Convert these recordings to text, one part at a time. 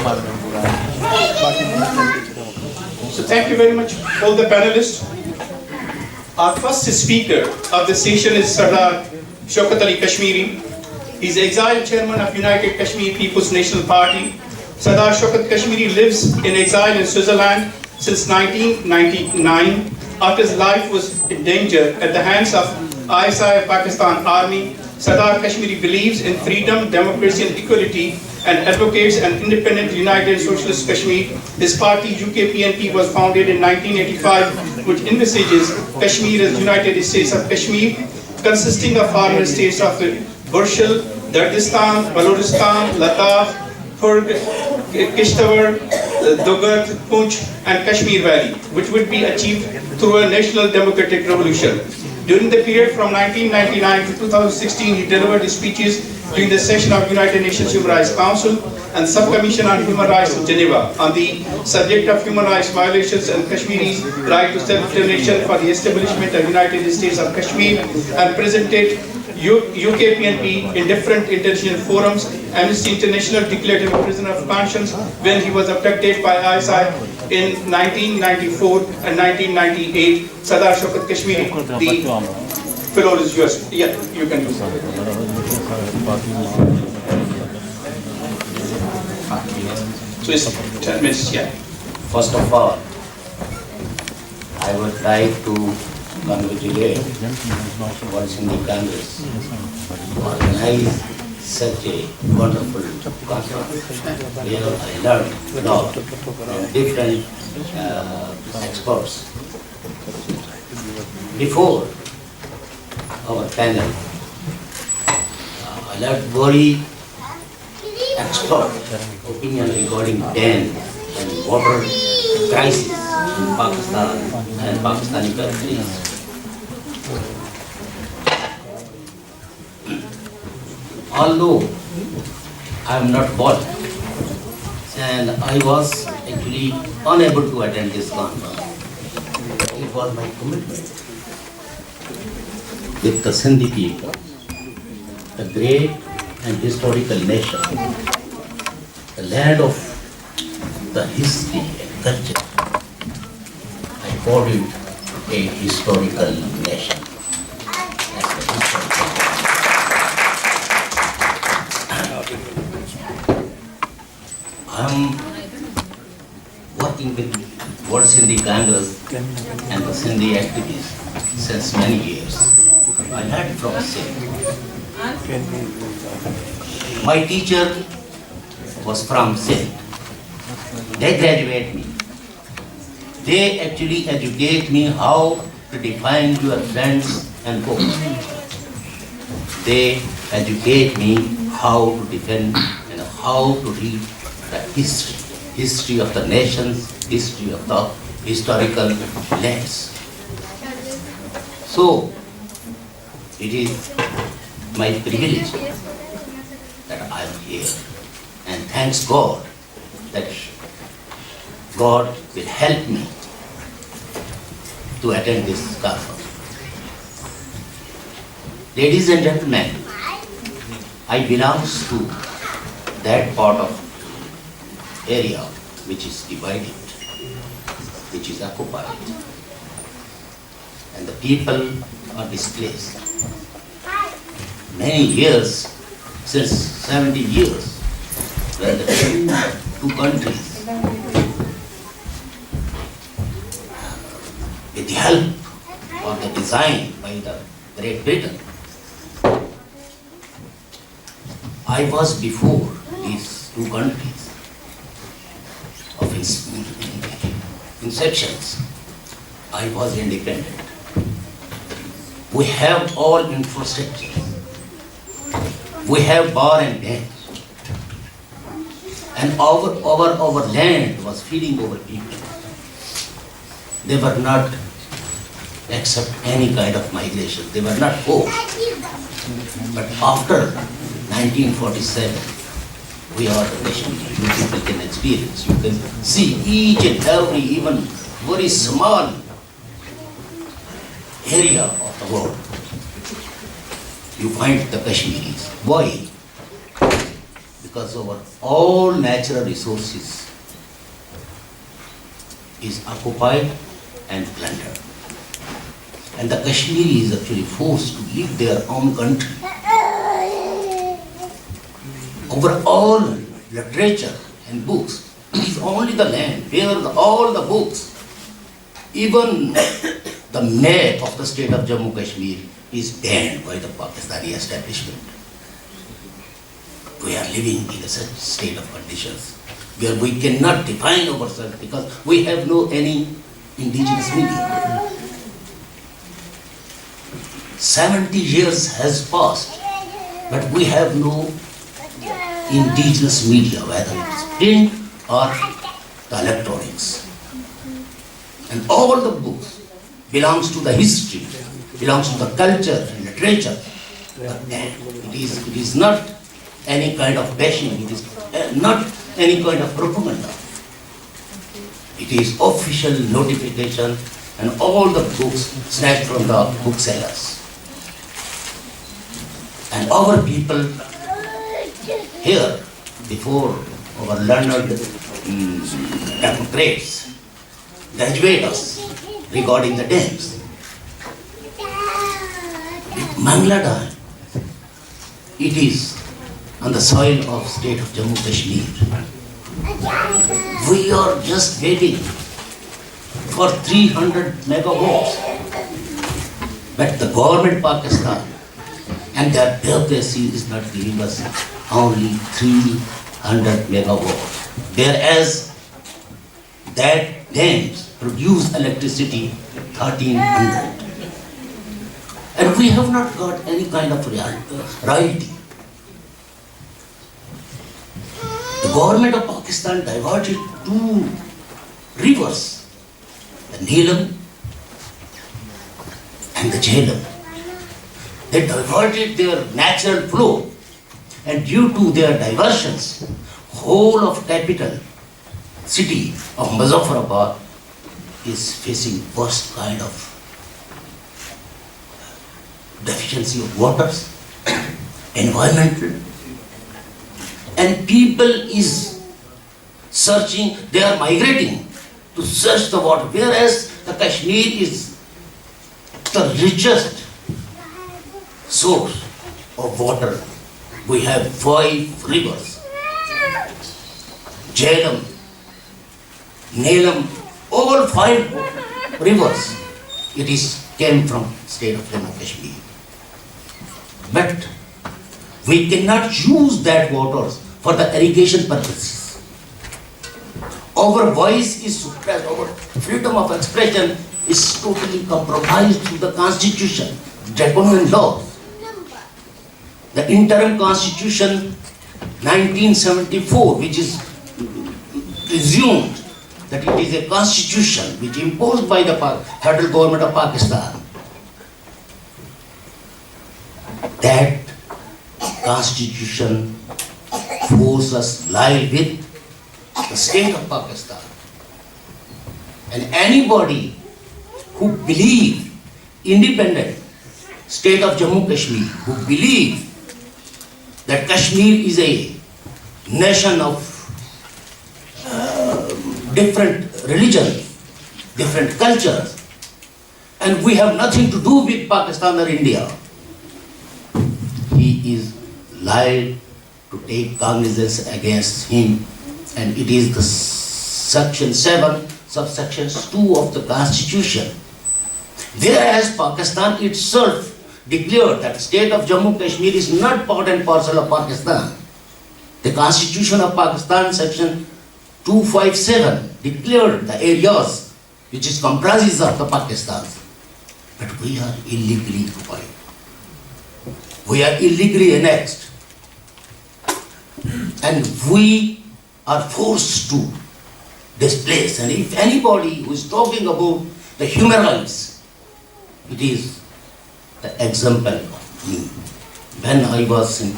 So thank you very much, all the panelists. Our first speaker of the session is Sardar Shoukat Ali Kashmiri. He's exiled chairman of United Kashmir People's National Party. Sardar Shoukat Kashmiri lives in exile in Switzerland since 1999 after his life was in danger at the hands of ISI Pakistan Army. Sardar Kashmiri believes in freedom, democracy and equality and advocates an independent United Socialist Kashmir. His party UKPNP was founded in 1985, which envisages Kashmir as United States of Kashmir, consisting of former states of Burshal, Dardistan, Balochistan, Ladakh, Furg, Kishtawar, Dogat, Punch and Kashmir Valley, which would be achieved through a national democratic revolution. During the period from 1999 to 2016, he delivered speeches during the session of United Nations Human Rights Council and Subcommission on Human Rights in Geneva on the subject of human rights violations and Kashmiri's right to self-determination for the establishment of United States of Kashmir, and presented UKPNP in different international forums. Amnesty International declared him a prisoner of conscience when he was abducted by ISI in 1994 and 1998. Sardar Shoukat Kashmiri, the floor is yours. Yeah, you can do so. So it's 10 minutes, yeah. First of all, I would like to congratulate Sindh Congress to organize such a wonderful conference where I learned a lot from different experts. Before our panel, I learned very expert opinion regarding dam and water crisis in Pakistan and Pakistani countries. Although I am not born and I was actually unable to attend this conference, it was my commitment with the Sindh people, the great and historical nation, the land of the history and culture. I call it a historical nation. I am working with World Sindh Congress and the Sindhi activists since many years. I learned from Sindh. My teacher was from Sindh. They graduate me. They actually educate me how to define your friends and foes. They educate me how to defend and how to read the history of the nations, history of the historical lands. So, it is my privilege that I am here, and thanks God that God will help me to attend this conference. Ladies and gentlemen, I belong to that part of area which is divided, which is occupied, and the people are displaced. Many years, since 70 years, when the two countries, with the help or the design by the Great Britain, I was before these two countries of inceptions. I was independent. We have all infrastructure. We have bar and dams. And our land was feeding our people. They were not accept any kind of migration. They were not poor. But after 1947, we are the nation. You people can experience. You can see each and every, even very small area of the world. You find the Kashmiris. Why? because our all natural resources is occupied and plundered. And the Kashmiri is actually forced to leave their own country. Over all literature and books, it is only the land where all the books, even the map of the state of Jammu Kashmir is banned by the Pakistani establishment. We are living in such state of conditions where we cannot define ourselves because we have no any indigenous media. 70 years has passed, but we have no indigenous media, whether it's print or the electronics. And all the books belongs to the history, belongs to the culture and literature. It is not any kind of bashing, it is not any kind of propaganda. It is official notification and all the books snatched from the booksellers. And our people here, before our learned democrats, graduate us regarding the dams. Bangladesh, it is on the soil of state of Jammu Kashmir. We are just waiting for 300 megawatts. But the government Pakistan and their bureaucracy is not giving us only 300 megawatts. Whereas that dams produce electricity 1300. And we have not got any kind of royalty. The government of Pakistan diverted two rivers, the Neelam and the Jhelum. They diverted their natural flow, and due to their diversions, whole of capital city of Muzaffarabad is facing worst kind of deficiency of waters, environmental, and people is searching, they are migrating to search the water, whereas the Kashmir is the richest source of water. We have 5 rivers, Jhelum, Neelam, all 5 rivers. It is came from state of Jammu Kashmir. But we cannot use that water for the irrigation purposes. Our voice is suppressed, our freedom of expression is totally compromised through the constitution, draconian laws. The interim constitution 1974, which is presumed that it is a constitution which imposed by the federal government of Pakistan. That constitution forces us live with the state of Pakistan. And anybody who believe independent state of Jammu Kashmir, who believe that Kashmir is a nation of different religions, different cultures, and we have nothing to do with Pakistan or India, he is liable to take cognizance against him, and it is the section 7, subsections 2 of the constitution. Whereas Pakistan itself declared that state of Jammu Kashmir is not part and parcel of Pakistan. The constitution of Pakistan section 257 declared the areas which is comprises of the Pakistan. But we are illegally occupied. We are illegally annexed. And we are forced to displace. And if anybody who is talking about the human rights, it is the example of me. When I was in,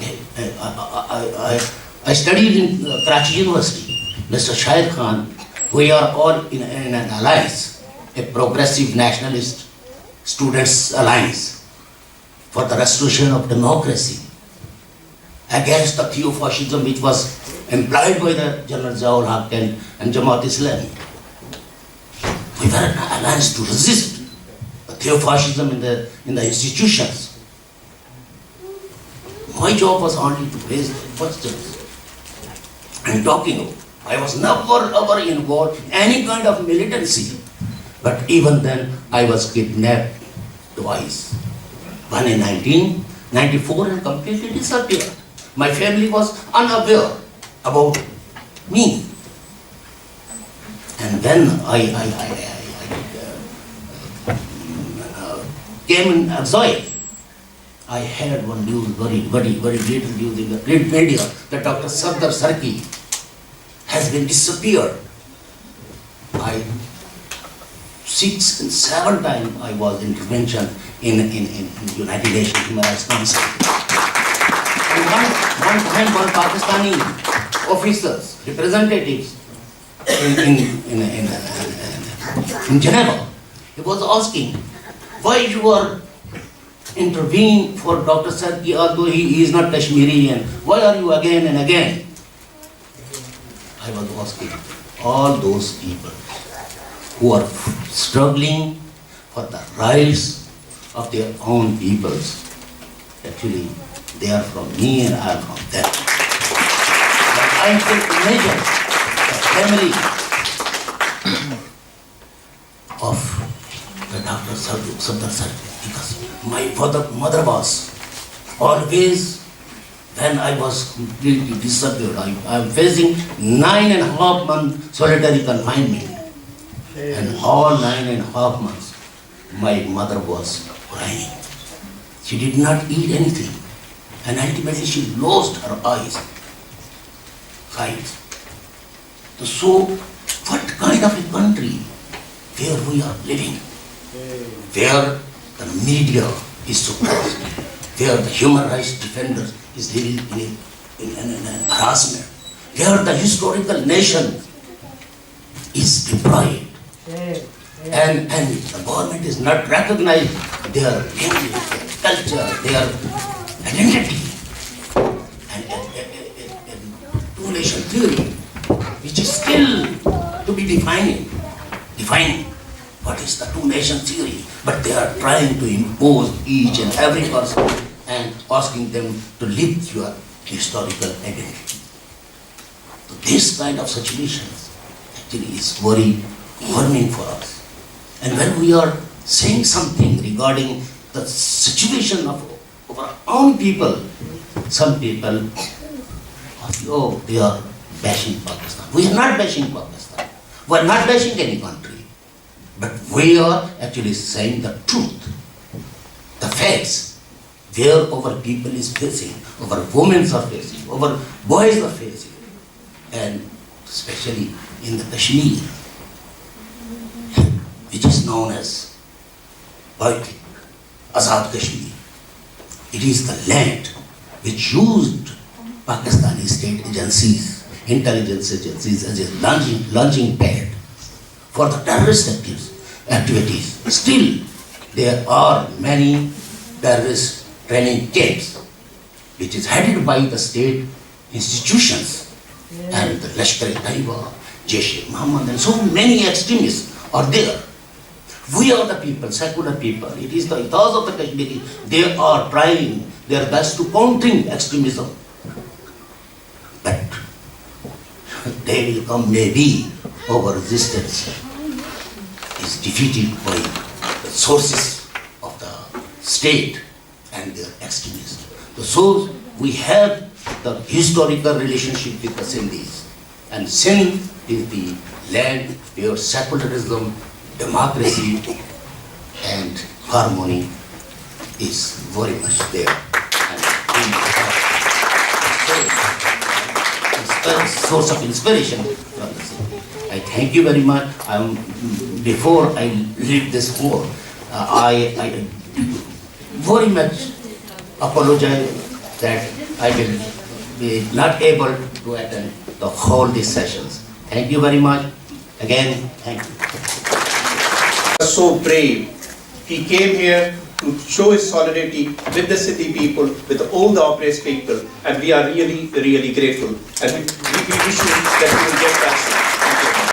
I studied in Karachi University. Mr. Shahid Khan, we are all in an alliance, a progressive nationalist students alliance for the restoration of democracy. against the theofascism which was employed by the General Zaul Haq and Jamaat Islami. We were an alliance to resist the theofascism in the institutions. My job was only to raise the questions and talking about. I was never ever involved in any kind of militancy. But even then, I was kidnapped twice. One in 1994 and completely disappeared. My family was unaware about me. And when I came in exile, I had one news, very little news in the print media, that Dr. Sardar Sarki has been disappeared. 6 and 7 times I was intervention in United Nations Human Rights Council. And one time one Pakistani officers, representatives in Geneva, he was asking, why you are intervening for Dr. Sarki, although he is not Kashmiri, and why are you again and again? I was asking all those people who are struggling for the rights of their own peoples. Actually, they are from me and I am from them. But I can imagine the family of the Dr. Sardar Sarki, because my mother was always, when I was completely disappeared, I am facing 9.5 months solitary confinement. And all 9.5 months, my mother was crying. She did not eat anything. And ultimately she lost her eyes. So, what kind of a country where we are living? Where the media is suppressed, where the human rights defenders is living in harassment, where the historical nation is deprived. And the government is not recognizing their language, their culture, their identity. And two-nation theory, which is still to be defining what is the two-nation theory. But they are trying to impose each and every person and asking them to live your historical identity. So this kind of situations actually is very warning for us. And when we are saying something regarding the situation of our own people, some people, oh, they are bashing Pakistan. We are not bashing Pakistan. We are not bashing any country. But we are actually saying the truth, the facts, where our people is facing, our women are facing, our boys are facing, and especially in the Kashmir, which is known as Azad Kashmir. It is the land which used Pakistani state agencies, intelligence agencies as a launching pad for the terrorist activities. Still, there are many terrorist training camps which is headed by the state institutions and the Lashkar-e-Taiba, Jaish-e-Mohammed, and so many extremists are there. We are the people, secular people. It is the Ithas of the Kashmiri. They are trying their best to countering extremism. But they will come, maybe our resistance is defeated by the sources of the state and their extremism. So we have the historical relationship with the Sindhis. And Sindh is the land where secularism, democracy and harmony is very much there. And a source of inspiration from the city. I thank you very much. Before I leave this floor, I very much apologize that I will be not able to attend the whole these sessions. Thank you very much. Again, thank you. So brave. He came here to show his solidarity with the Sindhi people, with all the oppressed people, and we are really, really grateful. And we wish you that you will get that.